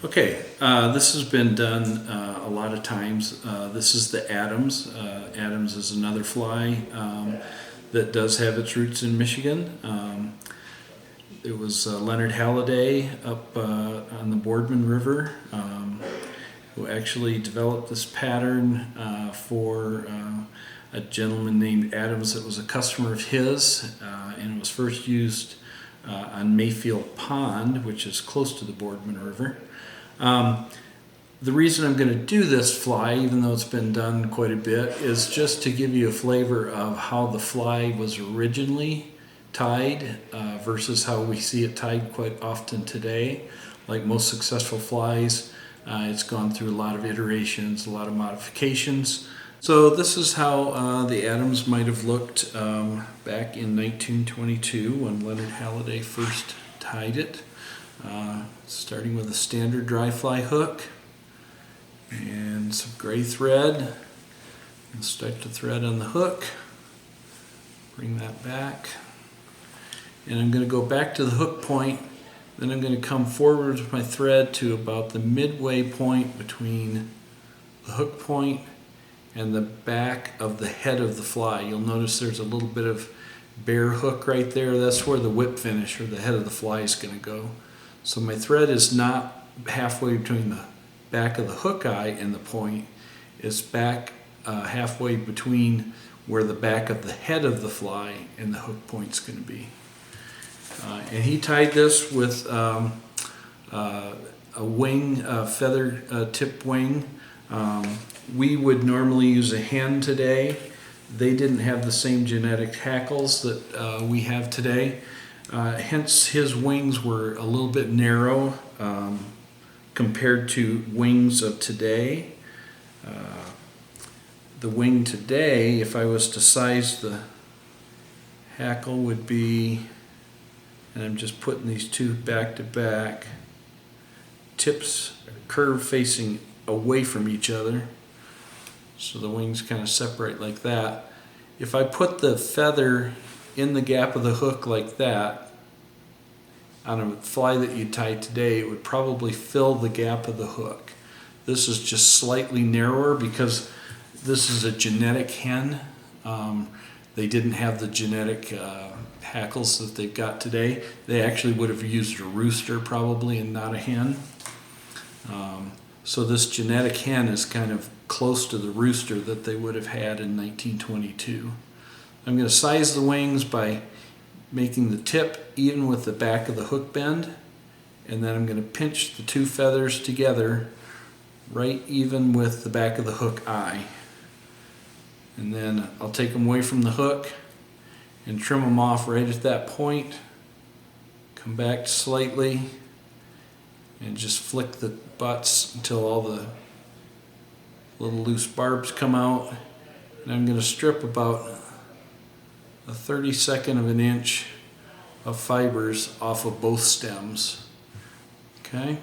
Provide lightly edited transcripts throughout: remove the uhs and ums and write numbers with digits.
Okay, this has been done a lot of times. This is the Adams. Adams is another fly that does have its roots in Michigan. It was Leonard Halliday up on the Boardman River who actually developed this pattern for a gentleman named Adams that was a customer of his, and it was first used on Mayfield Pond, which is close to the Boardman River. The reason I'm going to do this fly, even though it's been done quite a bit, is just to give you a flavor of how the fly was originally tied versus how we see it tied quite often today. Like most successful flies, it's gone through a lot of iterations, a lot of modifications. So this is how the Adams might have looked back in 1922 when Leonard Halliday first tied it. Starting with a standard dry fly hook and some gray thread. And start the thread on the hook, bring that back, and I'm going to go back to the hook point. Then I'm going to come forward with my thread to about the midway point between the hook point and the back of the head of the fly. You'll notice there's a little bit of bare hook right there. That's where the whip finish or the head of the fly is going to go. So my thread is not halfway between the back of the hook eye and the point. It's back halfway between where the back of the head of the fly and the hook point is going to be. And he tied this with a wing, a feather tip wing. We would normally use a hen today. They didn't have the same genetic hackles that we have today. Hence his wings were a little bit narrow compared to wings of today. The wing today, if I was to size the hackle, would be, and I'm just putting these two back to back, tips curve facing away from each other, so the wings kind of separate like that. If I put the feather in the gap of the hook like that, on a fly that you tie today, it would probably fill the gap of the hook. This is just slightly narrower because this is a genetic hen. They didn't have the genetic hackles that they've got today. They actually would have used a rooster probably and not a hen. So this genetic hen is kind of close to the rooster that they would have had in 1922. I'm going to size the wings by making the tip even with the back of the hook bend, and then I'm going to pinch the two feathers together right even with the back of the hook eye. And then I'll take them away from the hook and trim them off right at that point. Come back slightly and just flick the butts until all the little loose barbs come out. And I'm going to strip about a 32nd of an inch of fibers off of both stems. Okay?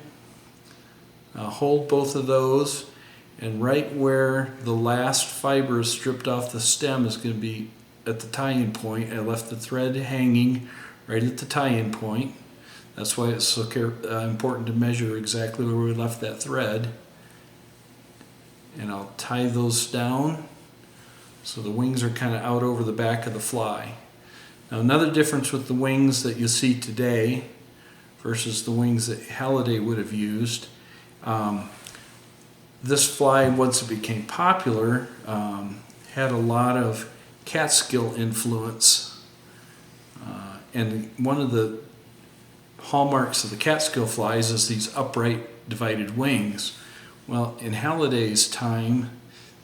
Now hold both of those, and right where the last fiber is stripped off the stem is going to be at the tie-in point. I left the thread hanging right at the tie-in point. That's why it's so important to measure exactly where we left that thread. And I'll tie those down so the wings are kind of out over the back of the fly. Now another difference with the wings that you see today versus the wings that Halliday would have used, this fly, once it became popular, had a lot of Catskill influence. And one of the hallmarks of the Catskill flies is these upright divided wings. Well, in Halliday's time,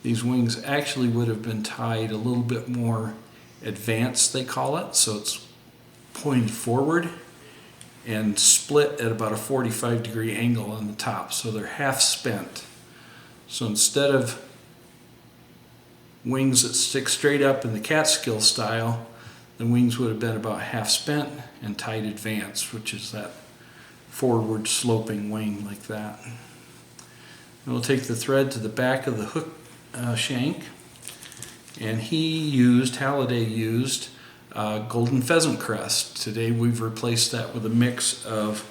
these wings actually would have been tied a little bit more advanced, they call it. So it's pointed forward and split at about a 45-degree angle on the top. So they're half spent. So instead of wings that stick straight up in the Catskill style, the wings would have been about half spent and tied advanced, which is that forward sloping wing like that. And we'll take the thread to the back of the hook shank, and Halliday used golden pheasant crest. Today we've replaced that with a mix of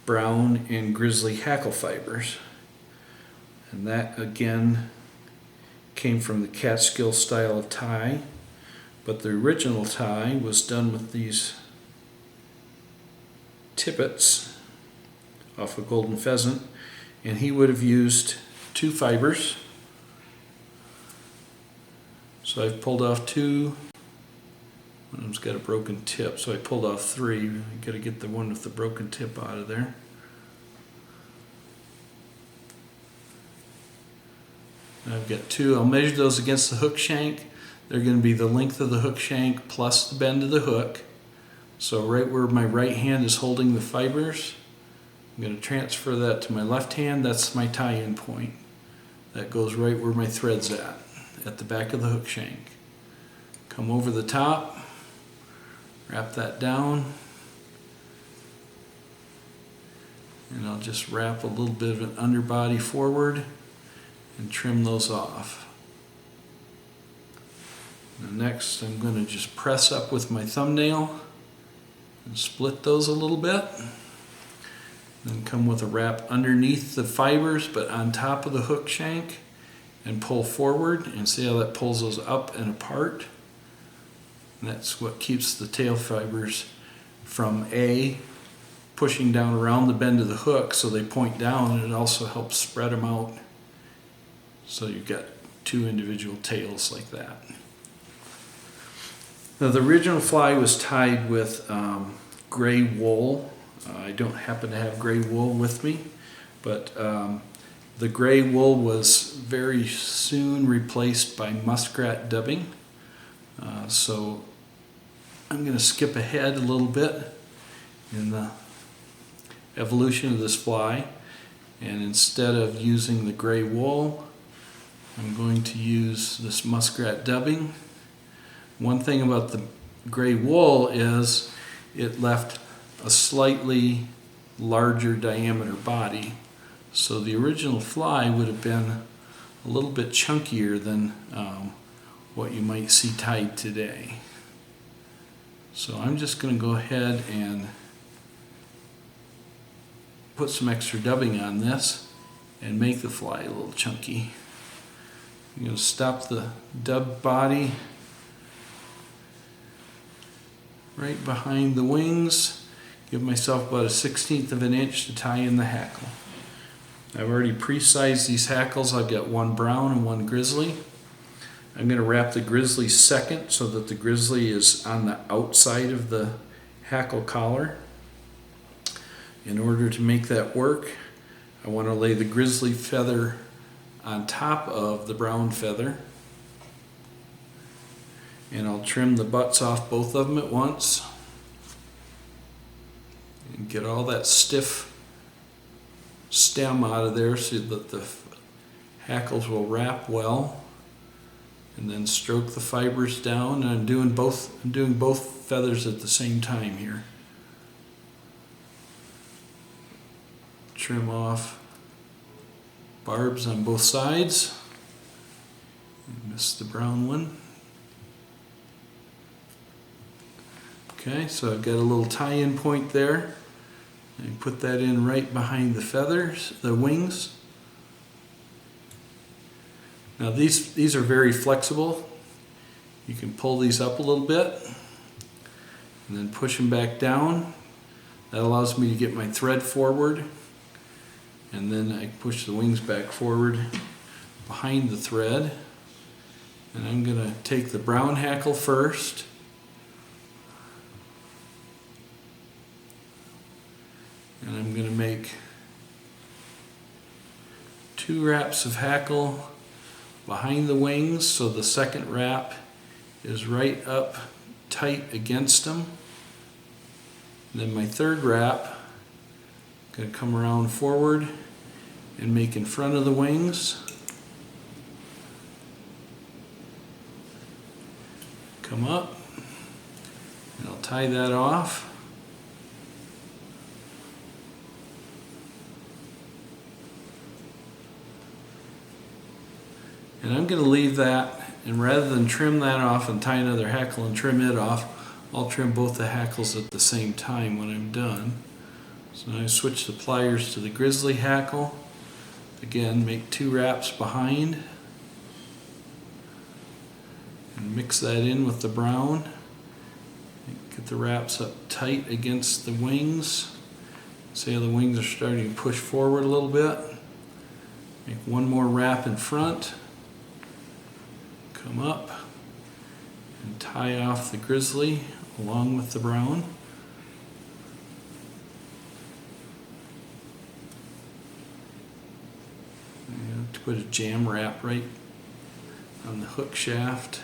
brown and grizzly hackle fibers. And that again came from the Catskill style of tie, but the original tie was done with these tippets off a golden pheasant, and he would have used 2 fibers. So I've pulled off 2. One of them's got a broken tip, so I pulled off 3. I got to get the one with the broken tip out of there. I've got 2. I'll measure those against the hook shank. They're going to be the length of the hook shank plus the bend of the hook. So right where my right hand is holding the fibers, I'm going to transfer that to my left hand. That's my tie-in point. That goes right where my thread's at the back of the hook shank. Come over the top, wrap that down, and I'll just wrap a little bit of an underbody forward and trim those off. Now next I'm going to just press up with my thumbnail and split those a little bit. Then come with a wrap underneath the fibers but on top of the hook shank and pull forward, and see how that pulls those up and apart. And that's what keeps the tail fibers from pushing down around the bend of the hook so they point down, and it also helps spread them out so you've got 2 individual tails like that. Now the original fly was tied with gray wool. I don't happen to have gray wool with me, but the gray wool was very soon replaced by muskrat dubbing. So I'm going to skip ahead a little bit in the evolution of this fly, and instead of using the gray wool, I'm going to use this muskrat dubbing. One thing about the gray wool is it left a slightly larger diameter body. So the original fly would have been a little bit chunkier than what you might see tied today. So I'm just going to go ahead and put some extra dubbing on this and make the fly a little chunky. I'm going to stop the dub body right behind the wings, give myself about 1/16 of an inch to tie in the hackle. I've already pre-sized these hackles. I've got 1 brown and 1 grizzly. I'm going to wrap the grizzly second so that the grizzly is on the outside of the hackle collar. In order to make that work, I want to lay the grizzly feather on top of the brown feather, and I'll trim the butts off both of them at once and get all that stiff stem out of there so that the hackles will wrap well, and then stroke the fibers down. And I'm doing both feathers at the same time here. Trim off barbs on both sides. Missed the brown one. Okay, so I've got a little tie-in point there. And put that in right behind the feathers, the wings. Now these are very flexible. You can pull these up a little bit and then push them back down. That allows me to get my thread forward, and then I push the wings back forward behind the thread. And I'm going to take the brown hackle first. And I'm going to make 2 wraps of hackle behind the wings, so the second wrap is right up tight against them. And then my third wrap, I'm going to come around forward and make in front of the wings. Come up, and I'll tie that off. And I'm going to leave that, and rather than trim that off and tie another hackle and trim it off, I'll trim both the hackles at the same time when I'm done. So So now I switch the pliers to the grizzly hackle. Again, make 2 wraps behind and mix that in with the brown. Get the wraps up tight against the wings. See how the wings are starting to push forward a little bit. Make 1 more wrap in front. Come up and tie off the grizzly along with the brown. To put a jam wrap right on the hook shaft.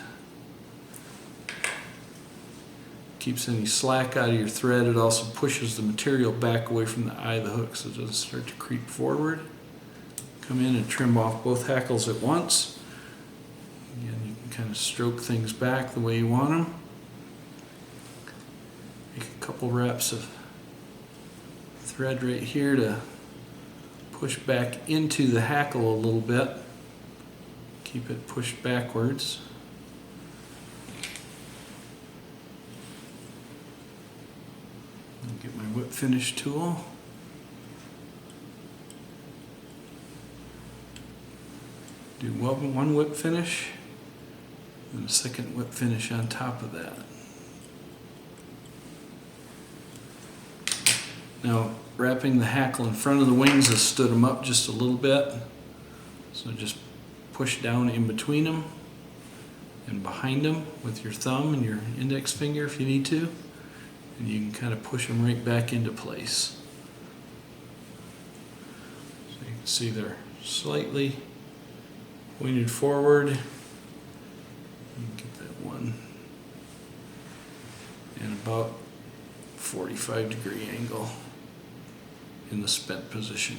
Keeps any slack out of your thread. It also pushes the material back away from the eye of the hook so it doesn't start to creep forward. Come in and trim off both hackles at once. Again, you can kind of stroke things back the way you want them. Make a couple wraps of thread right here to push back into the hackle a little bit. Keep it pushed backwards. Get my whip finish tool. Do one whip finish and a second whip finish on top of that. Now, wrapping the hackle in front of the wings has stood them up just a little bit. So just push down in between them and behind them with your thumb and your index finger if you need to. And you can kind of push them right back into place. So you can see they're slightly pointed forward. You can get that one. And about 45-degree angle in the spent position.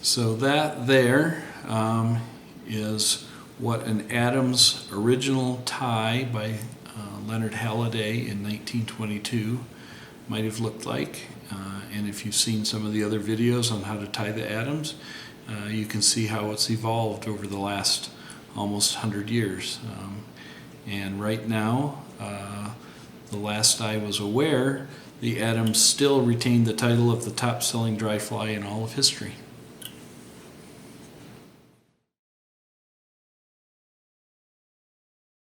So that there is what an Adams original tie by Leonard Halliday in 1922 might have looked like. And if you've seen some of the other videos on how to tie the Adams, you can see how it's evolved over the last almost 100 years. And right now, the last I was aware, the Adams still retained the title of the top-selling dry fly in all of history.